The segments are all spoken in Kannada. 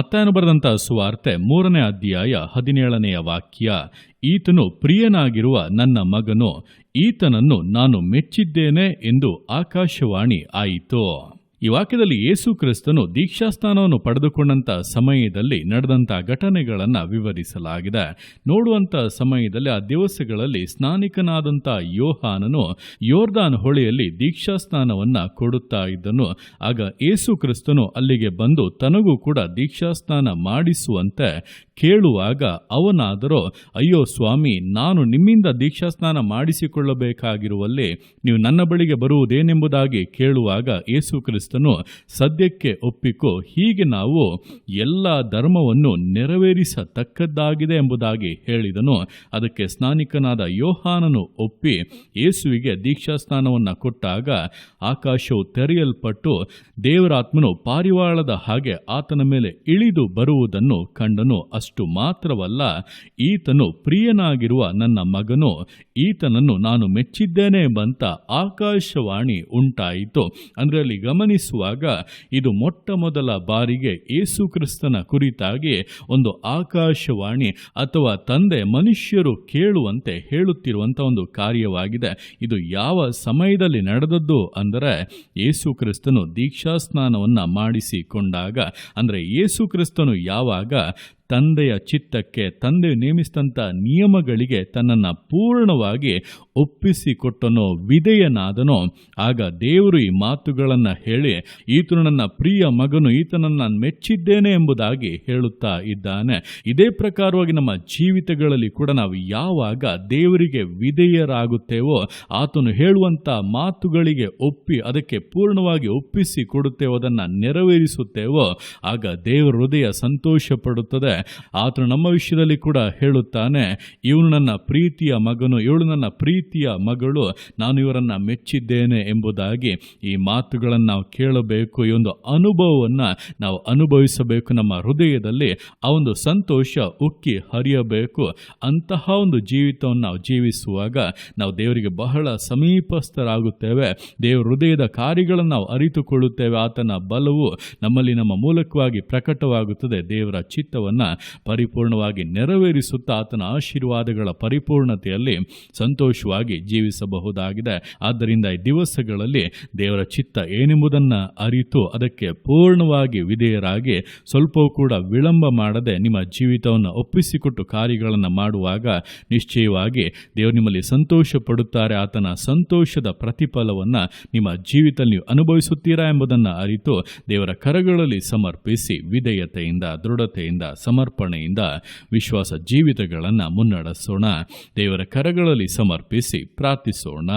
ಮತ್ತಾಯನು ಬರೆದಂತಹ ಸುವಾರ್ತೆ 3ನೇ ಅಧ್ಯಾಯ 17ನೇ ವಾಕ್ಯ. ಈತನು ಪ್ರಿಯನಾಗಿರುವ ನನ್ನ ಮಗನು, ಈತನನ್ನು ನಾನು ಮೆಚ್ಚಿದ್ದೇನೆ ಎಂದು ಆಕಾಶವಾಣಿ ಆಯಿತು. ಈ ವಾಕ್ಯದಲ್ಲಿ ಯೇಸು ಕ್ರಿಸ್ತನು ದೀಕ್ಷಾಸ್ನಾನವನ್ನು ಪಡೆದುಕೊಂಡಂಥ ಸಮಯದಲ್ಲಿ ನಡೆದಂಥ ಘಟನೆಗಳನ್ನು ವಿವರಿಸಲಾಗಿದೆ. ನೋಡುವಂಥ ಸಮಯದಲ್ಲಿ ಆ ದಿವಸಗಳಲ್ಲಿ ಸ್ನಾನಿಕನಾದಂಥ ಯೋಹಾನನು ಯೋರ್ದಾನ್ ಹೊಳೆಯಲ್ಲಿ ದೀಕ್ಷಾಸ್ನಾನವನ್ನು ಕೊಡುತ್ತಾ ಇದ್ದನು. ಆಗ ಯೇಸು ಕ್ರಿಸ್ತನು ಅಲ್ಲಿಗೆ ಬಂದು ತನಗೂ ಕೂಡ ದೀಕ್ಷಾಸ್ನಾನ ಮಾಡಿಸುವಂತೆ ಕೇಳುವಾಗ ಅವನಾದರೂ, ಅಯ್ಯೋ ಸ್ವಾಮಿ, ನಾನು ನಿಮ್ಮಿಂದ ದೀಕ್ಷಾಸ್ನಾನ ಮಾಡಿಸಿಕೊಳ್ಳಬೇಕಾಗಿರುವಲ್ಲಿ ನೀವು ನನ್ನ ಬಳಿಗೆ ಬರುವುದೇನೆಂಬುದಾಗಿ ಕೇಳುವಾಗ ಯೇಸು ಕ್ರಿಸ್ತನು ಸದ್ಯಕ್ಕೆ ಒಪ್ಪಿಕೋ, ಹೀಗೆ ನಾವು ಎಲ್ಲ ಧರ್ಮವನ್ನು ನೆರವೇರಿಸತಕ್ಕದ್ದಾಗಿದೆ ಎಂಬುದಾಗಿ ಹೇಳಿದನು. ಅದಕ್ಕೆ ಸ್ನಾನಿಕನಾದ ಯೋಹಾನನು ಒಪ್ಪಿ ಯೇಸುವಿಗೆ ದೀಕ್ಷಾಸ್ನಾನವನ್ನು ಕೊಟ್ಟಾಗ ಆಕಾಶವು ತೆರೆಯಲ್ಪಟ್ಟು ದೇವರಾತ್ಮನು ಪಾರಿವಾಳದ ಹಾಗೆ ಆತನ ಮೇಲೆ ಇಳಿದು ಬರುವುದನ್ನು ಕಂಡನು. ಅಷ್ಟು ಮಾತ್ರವಲ್ಲ, ಈತನು ಪ್ರಿಯನಾಗಿರುವ ನನ್ನ ಮಗನು, ಈತನನ್ನು ನಾನು ಮೆಚ್ಚಿದ್ದೇನೆ ಎಂಬಂತ ಆಕಾಶವಾಣಿ ಉಂಟಾಯಿತು. ಅಂದರೆ ಅಲ್ಲಿ ಗಮನಿಸುವಾಗ ಇದು ಮೊಟ್ಟ ಮೊದಲ ಬಾರಿಗೆ ಯೇಸು ಕ್ರಿಸ್ತನ ಕುರಿತಾಗಿ ಒಂದು ಆಕಾಶವಾಣಿ ಅಥವಾ ತಂದೆ ಮನುಷ್ಯರು ಕೇಳುವಂತೆ ಹೇಳುತ್ತಿರುವಂಥ ಒಂದು ಕಾರ್ಯವಾಗಿದೆ. ಇದು ಯಾವ ಸಮಯದಲ್ಲಿ ನಡೆದದ್ದು ಅಂದರೆ ಯೇಸು ಕ್ರಿಸ್ತನು ದೀಕ್ಷಾಸ್ನಾನವನ್ನು ಮಾಡಿಸಿಕೊಂಡಾಗ, ಅಂದರೆ ಯೇಸು ಕ್ರಿಸ್ತನು ಯಾವಾಗ ತಂದೆಯ ಚಿತ್ತಕ್ಕೆ, ತಂದೆ ನೇಮಿಸಿದಂಥ ನಿಯಮಗಳಿಗೆ ತನ್ನನ್ನು ಪೂರ್ಣವಾಗಿ ಒಪ್ಪಿಸಿಕೊಟ್ಟನೋ, ವಿಧೇಯನಾದನೋ, ಆಗ ದೇವರು ಈ ಮಾತುಗಳನ್ನು ಹೇಳಿ ಈತನು ನನ್ನ ಪ್ರಿಯ ಮಗನು, ಈತನನ್ನು ಮೆಚ್ಚಿದ್ದೇನೆ ಎಂಬುದಾಗಿ ಹೇಳುತ್ತಾ ಇದ್ದಾನೆ. ಇದೇ ಪ್ರಕಾರವಾಗಿ ನಮ್ಮ ಜೀವಿತಗಳಲ್ಲಿ ಕೂಡ ನಾವು ಯಾವಾಗ ದೇವರಿಗೆ ವಿಧೇಯರಾಗುತ್ತೇವೋ, ಆತನು ಹೇಳುವಂಥ ಮಾತುಗಳಿಗೆ ಒಪ್ಪಿ ಅದಕ್ಕೆ ಪೂರ್ಣವಾಗಿ ಒಪ್ಪಿಸಿ ಕೊಡುತ್ತೇವೋ, ಅದನ್ನು ನೆರವೇರಿಸುತ್ತೇವೋ, ಆಗ ದೇವರ ಹೃದಯ ಸಂತೋಷ ಪಡುತ್ತದೆ. ಆತನು ನಮ್ಮ ವಿಷಯದಲ್ಲಿ ಕೂಡ ಹೇಳುತ್ತಾನೆ, ಇವನು ನನ್ನ ಪ್ರೀತಿಯ ಮಗನು, ಇವಳು ನನ್ನ ಪ್ರೀತಿಯ ಮಗಳು, ನಾನು ಇವರನ್ನು ಮೆಚ್ಚಿದ್ದೇನೆ ಎಂಬುದಾಗಿ. ಈ ಮಾತುಗಳನ್ನು ನಾವು ಕೇಳಬೇಕು, ಈ ಒಂದು ಅನುಭವವನ್ನು ನಾವು ಅನುಭವಿಸಬೇಕು. ನಮ್ಮ ಹೃದಯದಲ್ಲಿ ಆ ಒಂದು ಸಂತೋಷ ಉಕ್ಕಿ ಹರಿಯಬೇಕು. ಅಂತಹ ಒಂದು ಜೀವಿತವನ್ನು ನಾವು ಜೀವಿಸುವಾಗ ನಾವು ದೇವರಿಗೆ ಬಹಳ ಸಮೀಪಸ್ಥರಾಗುತ್ತೇವೆ. ದೇವರ ಹೃದಯದ ಕಾರ್ಯಗಳನ್ನು ನಾವು ಅರಿತುಕೊಳ್ಳುತ್ತೇವೆ. ಆತನ ಬಲವು ನಮ್ಮಲ್ಲಿ ನಮ್ಮ ಮೂಲಕವಾಗಿ ಪ್ರಕಟವಾಗುತ್ತದೆ. ದೇವರ ಚಿತ್ತವನ್ನು ಪರಿಪೂರ್ಣವಾಗಿ ನೆರವೇರಿಸುತ್ತಾ ಆತನ ಆಶೀರ್ವಾದಗಳ ಪರಿಪೂರ್ಣತೆಯಲ್ಲಿ ಸಂತೋಷವಾಗಿ ಜೀವಿಸಬಹುದಾಗಿದೆ. ಆದ್ದರಿಂದ ಈ ದಿವಸಗಳಲ್ಲಿ ದೇವರ ಚಿತ್ತ ಏನೆಂಬುದನ್ನು ಅರಿತು ಅದಕ್ಕೆ ಪೂರ್ಣವಾಗಿ ವಿಧೇಯರಾಗಿ ಸ್ವಲ್ಪವೂ ಕೂಡ ವಿಳಂಬ ಮಾಡದೆ ನಿಮ್ಮ ಜೀವಿತವನ್ನು ಒಪ್ಪಿಸಿಕೊಟ್ಟು ಕಾರ್ಯಗಳನ್ನು ಮಾಡುವಾಗ ನಿಶ್ಚಯವಾಗಿ ದೇವರು ನಿಮ್ಮಲ್ಲಿ ಸಂತೋಷ ಪಡುತ್ತಾರೆ. ಆತನ ಸಂತೋಷದ ಪ್ರತಿಫಲವನ್ನು ನಿಮ್ಮ ಜೀವಿತದಲ್ಲಿ ನೀವು ಅನುಭವಿಸುತ್ತೀರಾ ಎಂಬುದನ್ನು ಅರಿತು ದೇವರ ಕರಗಳಲ್ಲಿ ಸಮರ್ಪಿಸಿ ವಿಧೇಯತೆಯಿಂದ, ದೃಢತೆಯಿಂದ, ಸಮರ್ಪಣೆಯಿಂದ ವಿಶ್ವಾಸ ಜೀವಿತಗಳನ್ನು ಮುನ್ನಡೆಸೋಣ. ದೇವರ ಕರಗಳಲ್ಲಿ ಸಮರ್ಪಿಸಿ ಪ್ರಾರ್ಥಿಸೋಣ.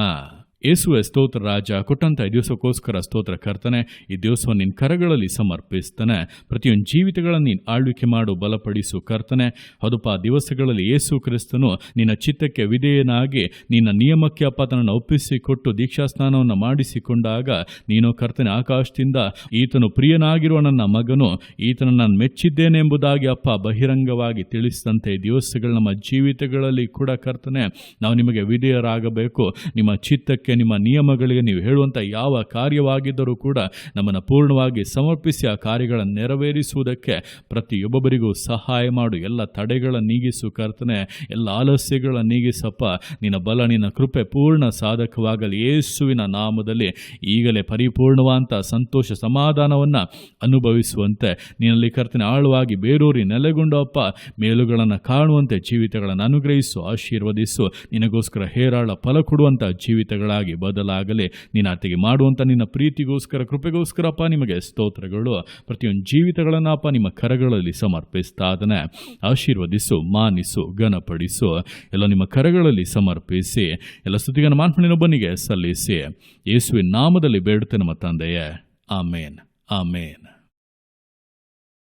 ಯೇಸುವೆ ಸ್ತೋತ್ರ ರಾಜ, ಕೊಟ್ಟಂಥ ಈ ದಿವಸಕ್ಕೋಸ್ಕರ ಸ್ತೋತ್ರ ಕರ್ತನೆ. ಈ ದಿವಸವನ್ನು ನಿನ್ನ ಕರಗಳಲ್ಲಿ ಸಮರ್ಪಿಸ್ತಾನೆ. ಪ್ರತಿಯೊಂದು ಜೀವಿತಗಳನ್ನು ನೀನು ಆಳ್ವಿಕೆ ಮಾಡು, ಬಲಪಡಿಸು ಕರ್ತನೆ. ಹೌದಪ್ಪ, ದಿವಸಗಳಲ್ಲಿ ಯೇಸು ಕ್ರಿಸ್ತನು ನಿನ್ನ ಚಿತ್ತಕ್ಕೆ ವಿಧೇಯನಾಗಿ ನಿನ್ನ ನಿಯಮಕ್ಕೆ ಅಪ್ಪ ತನ್ನನ್ನು ಒಪ್ಪಿಸಿಕೊಟ್ಟು ದೀಕ್ಷಾಸ್ನಾನವನ್ನು ಮಾಡಿಸಿಕೊಂಡಾಗ ನೀನು ಕರ್ತನೆ ಆಕಾಶದಿಂದ ಈತನು ಪ್ರಿಯನಾಗಿರುವ ನನ್ನ ಮಗನು, ಈತನನ್ನು ನಾನು ಮೆಚ್ಚಿದ್ದೇನೆ ಎಂಬುದಾಗಿ ಅಪ್ಪ ಬಹಿರಂಗವಾಗಿ ತಿಳಿಸಿದಂತೆ ಈ ದಿವಸಗಳು ನಮ್ಮ ಜೀವಿತಗಳಲ್ಲಿ ಕೂಡ ಕರ್ತನೆ ನಾವು ನಿಮಗೆ ವಿಧೇಯರಾಗಬೇಕು. ನಿಮ್ಮ ಚಿತ್ತಕ್ಕೆ, ನಿಮ್ಮ ನಿಯಮಗಳಿಗೆ ನೀವು ಹೇಳುವಂಥ ಯಾವ ಕಾರ್ಯವಾಗಿದ್ದರೂ ಕೂಡ ನಮ್ಮನ್ನು ಪೂರ್ಣವಾಗಿ ಸಮರ್ಪಿಸಿ ಆ ಕಾರ್ಯಗಳನ್ನು ನೆರವೇರಿಸುವುದಕ್ಕೆ ಪ್ರತಿಯೊಬ್ಬೊಬ್ಬರಿಗೂ ಸಹಾಯ ಮಾಡು. ಎಲ್ಲ ತಡೆಗಳನ್ನು ನೀಗಿಸು ಕರ್ತನೆ, ಎಲ್ಲ ಆಲಸ್ಯಗಳನ್ನು ನೀಗಿಸಪ್ಪ. ನಿನ್ನ ಬಲ, ನಿನ್ನ ಕೃಪೆ ಪೂರ್ಣ ಸಾಧಕವಾಗಲಿ ಯೇಸುವಿನ ನಾಮದಲ್ಲಿ. ಈಗಲೇ ಪರಿಪೂರ್ಣವಾದಂಥ ಸಂತೋಷ ಸಮಾಧಾನವನ್ನು ಅನುಭವಿಸುವಂತೆ ನಿನ್ನಲ್ಲಿ ಕರ್ತನೆ ಆಳವಾಗಿ ಬೇರೂರಿ ನೆಲೆಗೊಂಡು ಅಪ್ಪ ಮೇಲುಗಳನ್ನು ಕಾಣುವಂತೆ ಜೀವಿತಗಳನ್ನು ಅನುಗ್ರಹಿಸು, ಆಶೀರ್ವದಿಸು. ನಿನಗೋಸ್ಕರ ಹೇರಾಳ ಫಲ ಕೊಡುವಂಥ ಜೀವಿತಗಳಾಗಿ ಬದಲಾಗಲಿ. ನಿನ್ನ ಆತಗೆ ಮಾಡುವಂಥ ನಿನ್ನ ಪ್ರೀತಿಗೋಸ್ಕರ, ಕೃಪೆಗೋಸ್ಕರಪ್ಪ ನಿಮಗೆ ಸ್ತೋತ್ರಗಳು. ಪ್ರತಿಯೊಂದು ಜೀವಿತಗಳನ್ನು ಅಪ್ಪ ನಿಮ್ಮ ಕರಗಳಲ್ಲಿ ಸಮರ್ಪಿಸ್ತಾದನೆ. ಆಶೀರ್ವದಿಸು, ಮಾನಿಸು, ಘನಪಡಿಸು. ಎಲ್ಲ ನಿಮ್ಮ ಕರಗಳಲ್ಲಿ ಸಮರ್ಪಿಸಿ ಎಲ್ಲ ಸ್ತುತಿಗಳನ್ನು ಮಾನ್ಪಣಿನೊಬ್ಬನಿಗೆ ಸಲ್ಲಿಸಿ ಯೇಸುವಿನ ನಾಮದಲ್ಲಿ ಬೇಡುತ್ತೆ ನಮ್ಮ ತಂದೆಯೇ. ಆಮೇನ್, ಆಮೇನ್.